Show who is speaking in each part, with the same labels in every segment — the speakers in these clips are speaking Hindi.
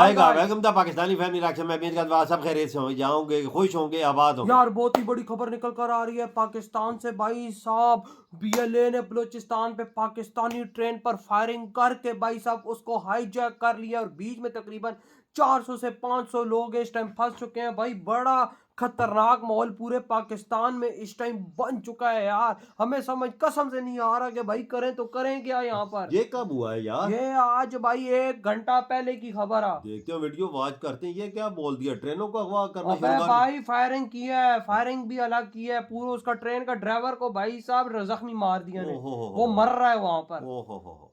Speaker 1: आएगा welcome the Pakistani family reaction में उम्मीद करता हूं सब खैरियत से होंगे, जाओगे खुश होंगे, आबाद होंगे।
Speaker 2: यार बहुत ही बड़ी खबर निकल कर आ रही है पाकिस्तान से भाई साहब। बीएलए ने बलूचिस्तान पे पाकिस्तानी ट्रेन पर फायरिंग करके भाई साहब उसको हाईजैक कर लिया और बीच में तकरीबन 400 से 500 लोग इस टाइम फंस चुके हैं। भाई बड़ा खतरनाक माहौल पूरे पाकिस्तान में इस टाइम बन चुका है यार। हमें समझ कसम से नहीं आ रहा कि भाई करें तो करें क्या यहाँ पर।
Speaker 1: ये कब हुआ है यार?
Speaker 2: ये आज भाई 1 घंटा पहले की खबर है।
Speaker 1: देखते हो वीडियो वॉच करते हैं। ये क्या बोल दिया, ट्रेनों को अगवा करना
Speaker 2: अबे भाई फायरिंग की है, फायरिंग भी अलग की है। पूरा उसका ट्रेन का ड्राइवर को भाई साहब जख्मी मार दिया ने। वो मर रहा है वहां पर।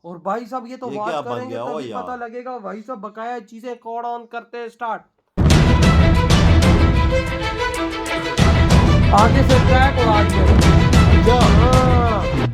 Speaker 2: और भाई साहब ये तो बात करेंगे तभी पता लगेगा। भाई साहब बकाया चीजें कोड ऑन करते स्टार्ट। आगे से ट्रैक उड़ा दिया।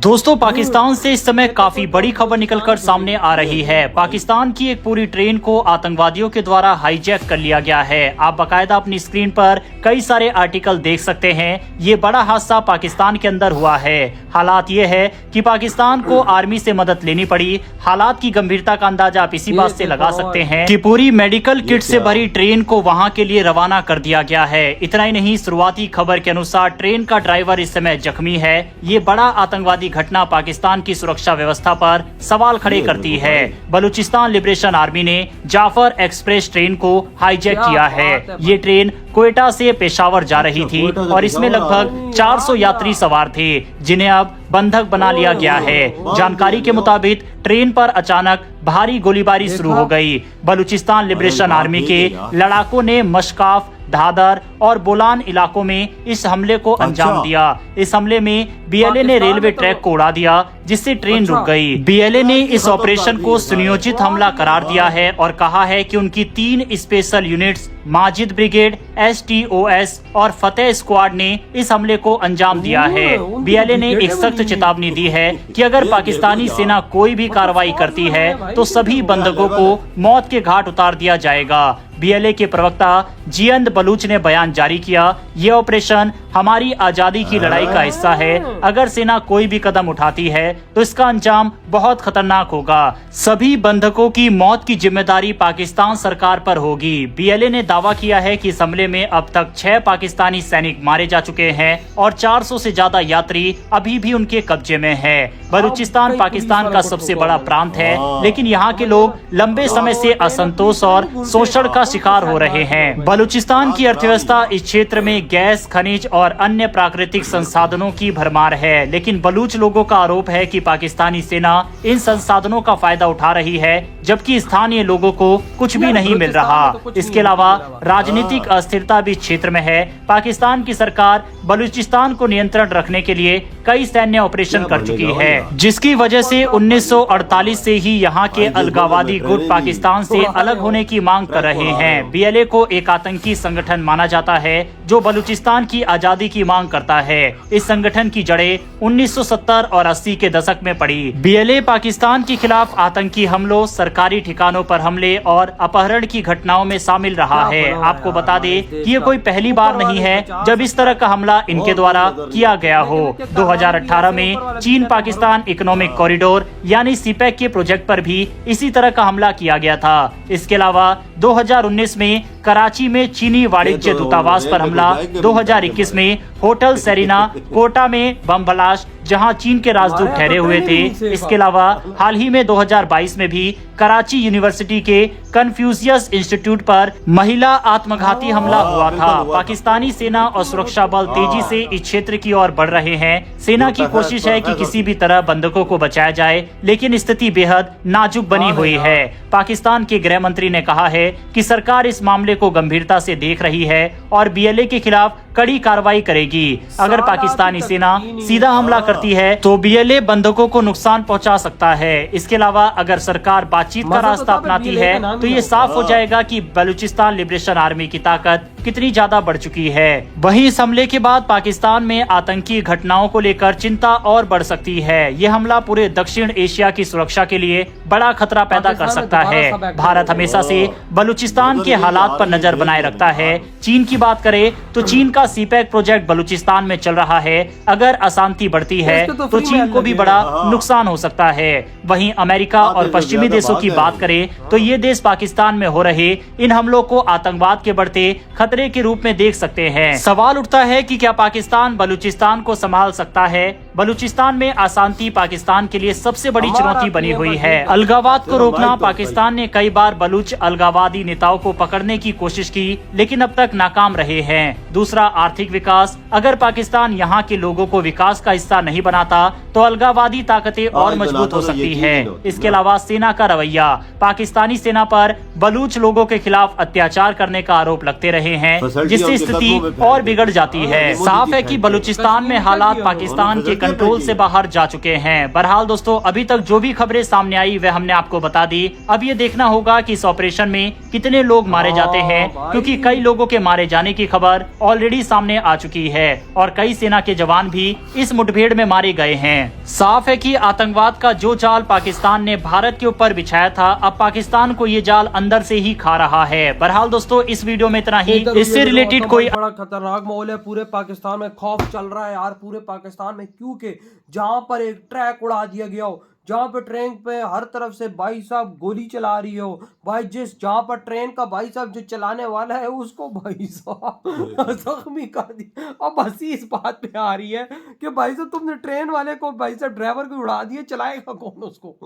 Speaker 3: दोस्तों पाकिस्तान से इस समय काफी बड़ी खबर निकलकर सामने आ रही है। पाकिस्तान की एक पूरी ट्रेन को आतंकवादियों के द्वारा हाईजैक कर लिया गया है। आप बाकायदा अपनी स्क्रीन पर कई सारे आर्टिकल देख सकते हैं। ये बड़ा हादसा पाकिस्तान के अंदर हुआ है। हालात ये है कि पाकिस्तान को आर्मी से मदद लेनी पड़ी। हालात की गंभीरता का अंदाजा आप इसी बात से लगा सकते हैं कि पूरी मेडिकल किट से भरी ट्रेन को वहां के लिए रवाना कर दिया गया है। इतना ही नहीं, शुरुआती खबर के अनुसार ट्रेन का ड्राइवर इस समय जख्मी है। ये बड़ा आतंकवादी घटना पाकिस्तान की सुरक्षा व्यवस्था पर सवाल खड़े करती है। बलूचिस्तान लिबरेशन आर्मी ने जाफर एक्सप्रेस ट्रेन को हाईजैक किया है। ये ट्रेन क्वेटा से पेशावर जा रही थी और इसमें लगभग 400 यात्री सवार थे, जिन्हें अब बंधक बना लिया गया है। जानकारी के मुताबिक ट्रेन पर अचानक भारी गोलीबारी शुरू हो गई। बलूचिस्तान लिबरेशन आर्मी के लड़ाकों ने मशकाफ, धादर और बोलान इलाकों में इस हमले को अंजाम दिया। इस हमले में बीएलए ने रेलवे ट्रैक को उड़ा दिया, जिससे ट्रेन रुक गई। बीएलए ने इस ऑपरेशन को सुनियोजित हमला करार दिया है और कहा है कि उनकी 3 special units Majid brigade, STOS और फतेह स्क्वाड ने इस हमले को अंजाम दिया है। बीएलए ने एक सख्त चेतावनी दी है कि अगर पाकिस्तानी सेना कोई भी कार्रवाई करती है तो सभी बंधकों को मौत के घाट उतार दिया जाएगा। बीएलए के प्रवक्ता जियंद बलूच ने बयान जारी किया, ये ऑपरेशन हमारी आजादी की लड़ाई का हिस्सा है। अगर सेना कोई भी कदम उठाती है तो इसका अंजाम बहुत खतरनाक होगा। सभी बंधकों की मौत की जिम्मेदारी पाकिस्तान सरकार पर होगी। बीएलए ने दावा किया है कि इस हमले में अब तक 6 पाकिस्तानी सैनिक मारे जा चुके हैं और 400 से ज्यादा यात्री अभी भी उनके कब्जे में है। बलूचिस्तान पाकिस्तान का सबसे बड़ा प्रांत है, लेकिन यहाँ के लोग लंबे समय से असंतोष और शोषण का शिकार हो रहे हैं। बलूचिस्तान की अर्थव्यवस्था इस क्षेत्र में गैस, खनिज और अन्य प्राकृतिक संसाधनों की भरमार है, लेकिन बलूच लोगों का आरोप है कि पाकिस्तानी सेना इन संसाधनों का फायदा उठा रही है, जबकि स्थानीय लोगों को कुछ भी नहीं मिल रहा। इसके अलावा राजनीतिक अस्थिरता भी क्षेत्र में है। पाकिस्तान की सरकार बलूचिस्तान को नियंत्रण रखने के लिए कई सैन्य ऑपरेशन कर चुकी है, जिसकी वजह से 1948 से ही यहाँ के अलगाववादी गुट पाकिस्तान से अलग होने की मांग कर रहे हैं। बीएलए को एक आतंकी संगठन माना जाता है जो बलूचिस्तान की आजादी की मांग करता है। इस संगठन की जड़ें 1970 और 80 के दशक में पड़ी। बीएलए पाकिस्तान के खिलाफ आतंकी हमलों, सरकारी ठिकानों पर हमले और अपहरण की घटनाओं में शामिल रहा है। आपको बता दें कि ये कोई पहली बार नहीं है जब इस तरह का हमला इनके द्वारा किया गया हो। 2018 में चीन पाकिस्तान इकोनॉमिक कॉरिडोर यानी सीपैक के प्रोजेक्ट पर भी इसी तरह का हमला किया गया था। इसके अलावा 2019 में कराची में चीनी वाणिज्य दूतावास पर हमला, 2021 में होटल सेरिना कोटा में बम ब्लास्ट जहां चीन के राजदूत ठहरे हुए थे। इसके अलावा हाल ही में 2022 में भी कराची यूनिवर्सिटी के कन्फ्यूशियस इंस्टीट्यूट पर महिला आत्मघाती हमला हुआ था। पाकिस्तानी सेना और सुरक्षा बल तेजी से इस क्षेत्र की ओर बढ़ रहे हैं। सेना की कोशिश है कि किसी भी तरह बंधकों को बचाया जाए, लेकिन स्थिति बेहद नाजुक बनी हुई है। पाकिस्तान के गृह मंत्री ने कहा है कि सरकार इस मामले को गंभीरता से देख रही है और बीएलए के खिलाफ कड़ी कार्रवाई करेगी। अगर पाकिस्तानी सेना सीधा हमला करती है तो बीएलए बंधकों को नुकसान पहुंचा सकता है। इसके अलावा अगर सरकार बातचीत का रास्ता अपनाती है तो ये साफ हो जाएगा कि बलूचिस्तान लिबरेशन आर्मी की ताकत कितनी ज्यादा बढ़ चुकी है। वहीं इस हमले के बाद पाकिस्तान में आतंकी घटनाओं को लेकर चिंता और बढ़ सकती है। ये हमला पूरे दक्षिण एशिया की सुरक्षा के लिए बड़ा खतरा पैदा कर सकता है। भारत हमेशा से बलूचिस्तान के हालात पर नजर बनाए रखता है। चीन की बात करें तो चीन का सीपैक प्रोजेक्ट बलूचिस्तान में चल रहा है। अगर अशांति बढ़ती है तो चीन को भी बड़ा नुकसान हो सकता है। वहीं अमेरिका और पश्चिमी देशों की बात करें तो ये देश पाकिस्तान में हो रहे इन हमलों को आतंकवाद के बढ़ते खतरे के रूप में देख सकते हैं। सवाल उठता है कि क्या पाकिस्तान बलूचिस्तान को संभाल सकता है। बलूचिस्तान में अशांति पाकिस्तान के लिए सबसे बड़ी चुनौती बनी हुई है। अलगावाद को रोकना पाकिस्तान ने कई बार बलूच अलगावादी नेताओं को पकड़ने की कोशिश की, लेकिन अब तक नाकाम रहे हैं। दूसरा, आर्थिक विकास। अगर पाकिस्तान यहाँ के लोगों को विकास का हिस्सा नहीं बनाता तो अलगावादी ताकतें और मजबूत हो सकती है। इसके अलावा सेना का रवैया। पाकिस्तानी सेना पर बलूच लोगों के खिलाफ अत्याचार करने का आरोप लगते रहे हैं, जिससे स्थिति और बिगड़ जाती है। साफ है कि बलूचिस्तान में हालात पाकिस्तान के कंट्रोल से बाहर जा चुके हैं। बहरहाल दोस्तों, अभी तक जो भी खबरें सामने आई वह हमने आपको बता दी। अब ये देखना होगा कि इस ऑपरेशन में कितने लोग मारे जाते हैं, क्योंकि कई लोगों के मारे जाने की खबर ऑलरेडी सामने आ चुकी है और कई सेना के जवान भी इस मुठभेड़ में मारे गए हैं। साफ है कि आतंकवाद का जो जाल पाकिस्तान ने भारत के ऊपर बिछाया था, अब पाकिस्तान को ये जाल अंदर से ही खा रहा है। बहरहाल दोस्तों, इस वीडियो में इतना ही। इससे रिलेटेड कोई
Speaker 2: बड़ा खतरनाक माहौल है। पूरे पाकिस्तान में खौफ चल रहा है यार, पूरे पाकिस्तान में, क्योंकि जहां पर एक ट्रैक उड़ा दिया गया हो, जहां पर ट्रेन पे हर तरफ से भाई साहब गोली चला रही हो, भाई जहां पर ट्रेन का भाई साहब जो चलाने वाला है उसको भाई साहब जख्मी कर दिया। अब हंसी इस बात पे आ रही है कि भाई साहब तुमने ट्रेन वाले को, भाई साहब ड्राइवर को उड़ा दिया, चलाएगा कौन उसको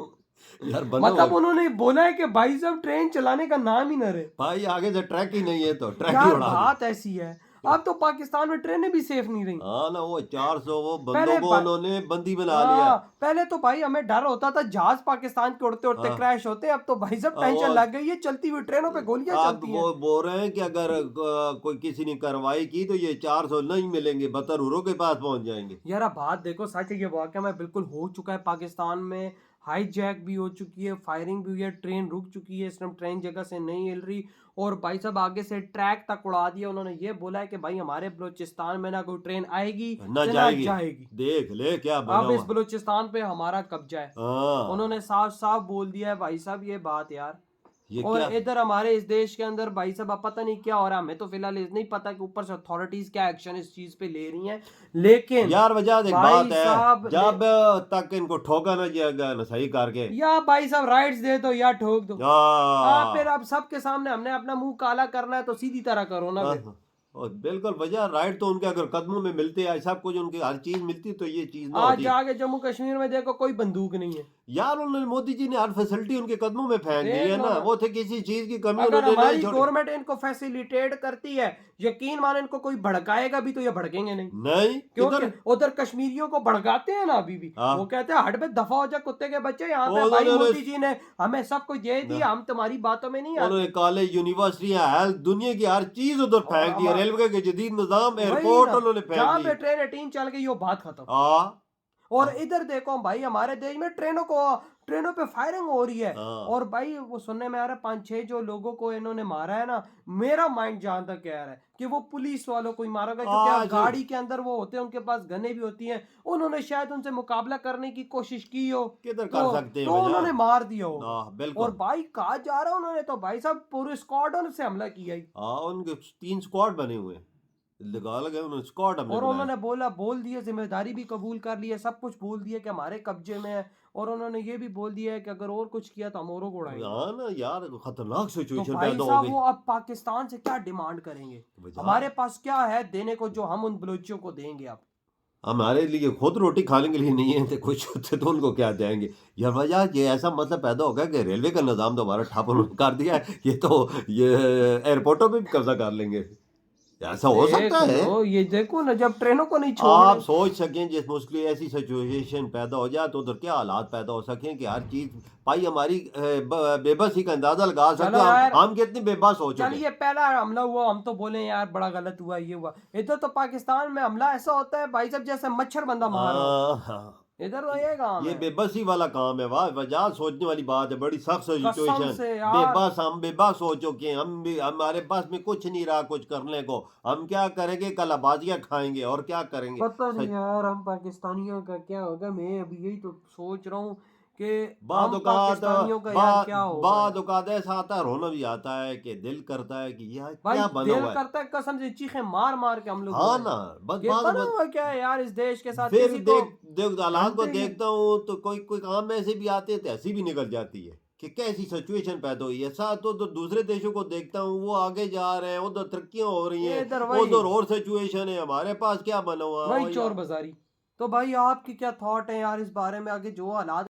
Speaker 2: यार? मतलब उन्होंने बोला है कि भाई साहब ट्रेन चलाने का नाम ही न रहे
Speaker 1: भाई, आगे से ट्रैक ही नहीं है तो ट्रैक
Speaker 2: यार,
Speaker 1: ही उड़ा
Speaker 2: बात ऐसी है। अब तो पाकिस्तान में ट्रेनें भी सेफ नहीं रही।
Speaker 1: हाँ ना, वो 400 वो बंदों को उन्होंने बंदी बना लिया।
Speaker 2: पहले तो भाई हमें डर होता था जहाज पाकिस्तान के उड़ते उड़ते क्रैश होते। अब तो भाई सब टेंशन लग गई है, चलती हुई ट्रेनों पे गोलियां चलती हैं।
Speaker 1: वो बोल रहे हैं कि अगर कोई किसी ने कार्रवाई की तो ये 400 नहीं मिलेंगे, बतरूरों के पास पहुंच जाएंगे।
Speaker 2: यार अब बात देखो, सच है, ये वाकया में बिल्कुल हो चुका है। पाकिस्तान में हाईजैक भी हो चुकी है, फायरिंग भी हुई है, ट्रेन रुक चुकी है, इस टाइम ट्रेन जगह से नहीं हिल रही और भाई साहब आगे से ट्रैक तक उड़ा दिया। उन्होंने ये बोला है कि भाई हमारे बलूचिस्तान में ना कोई ट्रेन आएगी
Speaker 1: ना जाएगी। देख ले क्या बना
Speaker 2: अब इस बलूचिस्तान पे हमारा कब्जा है। उन्होंने साफ साफ बोल दिया है भाई साहब ये बात यार। और इधर हमारे इस देश के अंदर भाई साहब अब पता नहीं क्या हो रहा है। हमें तो फिलहाल नहीं पता कि ऊपर से अथॉरिटीज क्या एक्शन इस चीज पे ले रही हैं, लेकिन
Speaker 1: यार वजह एक बात है, जब तक इनको ठोका ना जाएगा ना सही करके,
Speaker 2: या भाई साहब राइट्स दे दो या ठोक दो। फिर अब सबके सामने हमने अपना मुंह काला करना है तो सीधी तरह करो ना।
Speaker 1: और बिल्कुल वजह राइट तो उनके अगर कदमों में मिलते हैं, सब कुछ उनकी हर चीज मिलती तो ये चीज ना
Speaker 2: आज जाके जम्मू कश्मीर में देखो कोई बंदूक नहीं है
Speaker 1: यार। उन्होंने मोदी जी ने हर फैसिलिटी उनके कदमों में फेंक दी है ना। वो थे किसी चीज की कमी
Speaker 2: अगर हमारी गवर्नमेंट इनको फैसिलिटेट करती है, यकीन माने इनको कोई भड़काएगा भी तो ये भड़केंगे नहीं क्योंकि उधर कश्मीरियों को भड़काते हैं ना अभी भी। वो कहते हैं हट पे दफा हो जा कुत्ते के बच्चे, यहाँ पे भाई मोदी जी ने हमें सब कुछ दे दिया, हम तुम्हारी बातों में नहीं आते।
Speaker 1: उन्होंने कॉलेज, यूनिवर्सिटियां, हेल्थ, दुनिया की हर चीज उधर फेंक दी। रेलवे के जदीद निजाम, एयरपोर्ट उन्होंने फेंक
Speaker 2: जहाँ पे ट्रेन 18 चल गई वो बात खत्म। और इधर देखो भाई हमारे देश में ट्रेनों पे फायरिंग हो रही है। और भाई वो सुनने में आ रहा है 5-6 जो लोगों को इन्होंने मारा है ना, मेरा माइंड जहां तक कह रहा है कि वो पुलिस वालों को ही मारा गया, क्योंकि गाड़ी के अंदर वो होते हैं, उनके पास गने भी होती हैं, उन्होंने शायद उनसे मुकाबला करने की कोशिश की हो,
Speaker 1: किधर कर सकते हैं,
Speaker 2: तो उन्होंने मार दिया हो। और भाई कहा जा रहा है उन्होंने तो भाई साहब पूरे स्क्वाड से हमला किया ही।
Speaker 1: उनके 3 स्क्वाड बने हुए हैं, उन्होंने स्क्वाड
Speaker 2: और उन्होंने बोल दिया, जिम्मेदारी भी कबूल कर ली है, सब कुछ बोल दिया कि हमारे कब्जे में है। और उन्होंने ये भी बोल दिया है कि अगर और कुछ किया तो हम औरों को उड़ाएंगे।
Speaker 1: हाँ ना यार, खतरनाक सिचुएशन
Speaker 2: तो पैदा हो गई। वो अब पाकिस्तान से क्या डिमांड करेंगे? हमारे पास क्या है देने को जो हम उन बलोचियों को देंगे? आप
Speaker 1: हमारे लिए खुद रोटी खाने के लिए नहीं है तो कुछ तो उनको क्या देंगे यार? वजह ये ऐसा मतलब पैदा हो गया कि रेलवे का निजाम तो हमारा ठप कर दिया है, ये एयरपोर्टों पे भी कब्जा कर लेंगे। ऐसा हो सकता है?
Speaker 2: ये देखो ना, जब ट्रेनों को नहीं छोड़,
Speaker 1: आप सोच सकें जिस मुश्किल ऐसी सिचुएशन पैदा हो जाए तो उधर क्या हालात पैदा हो सकें कि हर चीज भाई हमारी बेबसी का अंदाजा लगा सकते हैं हम कितनी बेबस हो चुके।
Speaker 2: चलिए पहला हमला हुआ, हम तो बोले यार बड़ा गलत हुआ, ये हुआ। इधर तो पाकिस्तान में हमला ऐसा होता है भाई साहब जैसे मच्छर बंदा मार, इधर तो ये काम
Speaker 1: ये
Speaker 2: है
Speaker 1: बेबसी वाला काम है। वाह वजह सोचने वाली बात है, बड़ी सख्त
Speaker 2: कसम
Speaker 1: सिचुएशन।
Speaker 2: से यार।
Speaker 1: बेबस, हम बेबस हो चुके हैं, हम भी, हमारे पास में कुछ नहीं रहा कुछ करने को। हम क्या करेंगे? कलाबाजियां खाएंगे और क्या करेंगे?
Speaker 2: पता नहीं
Speaker 1: सच।
Speaker 2: यार हम पाकिस्तानियों का क्या होगा। मैं अभी यही तो सोच रहा हूँ कि
Speaker 1: बाद
Speaker 2: हम
Speaker 1: औकात
Speaker 2: पाकिस्तानियों का यार
Speaker 1: बाद
Speaker 2: क्या होगा
Speaker 1: बाद
Speaker 2: यार।
Speaker 1: औकात ऐसा आता है, रोना भी आता है कि दिल करता है कि यार
Speaker 2: भाई
Speaker 1: क्या बना
Speaker 2: दिल
Speaker 1: हुआ है।
Speaker 2: करता है कसम से चीखें मार मार के हम लोग
Speaker 1: हाँ
Speaker 2: रोए
Speaker 1: ना, बस
Speaker 2: कि
Speaker 1: बाद
Speaker 2: बना
Speaker 1: बस
Speaker 2: हुआ क्या है यार इस देश के साथ
Speaker 1: फिर
Speaker 2: किसी को
Speaker 1: देख देख हालात को
Speaker 2: ढंगते ही
Speaker 1: देखता हूँ तो कोई कोई काम ऐसे भी आते हैं तो हंसी भी निकल जाती है कि कैसी सिचुएशन पैदा हुई है। साथ तो दूसरे देशों को देखता हूँ, वो आगे जा रहे हैं, उधर तरक्कियां हो रही
Speaker 2: ये
Speaker 1: हैं,
Speaker 2: इधर वही
Speaker 1: उधर और सिचुएशन है, हमारे पास क्या बना हुआ है
Speaker 2: वही
Speaker 1: वही।
Speaker 2: चोर बाजारी। तो भाई आपकी क्या थॉट है यार इस बारे में आगे जो हालात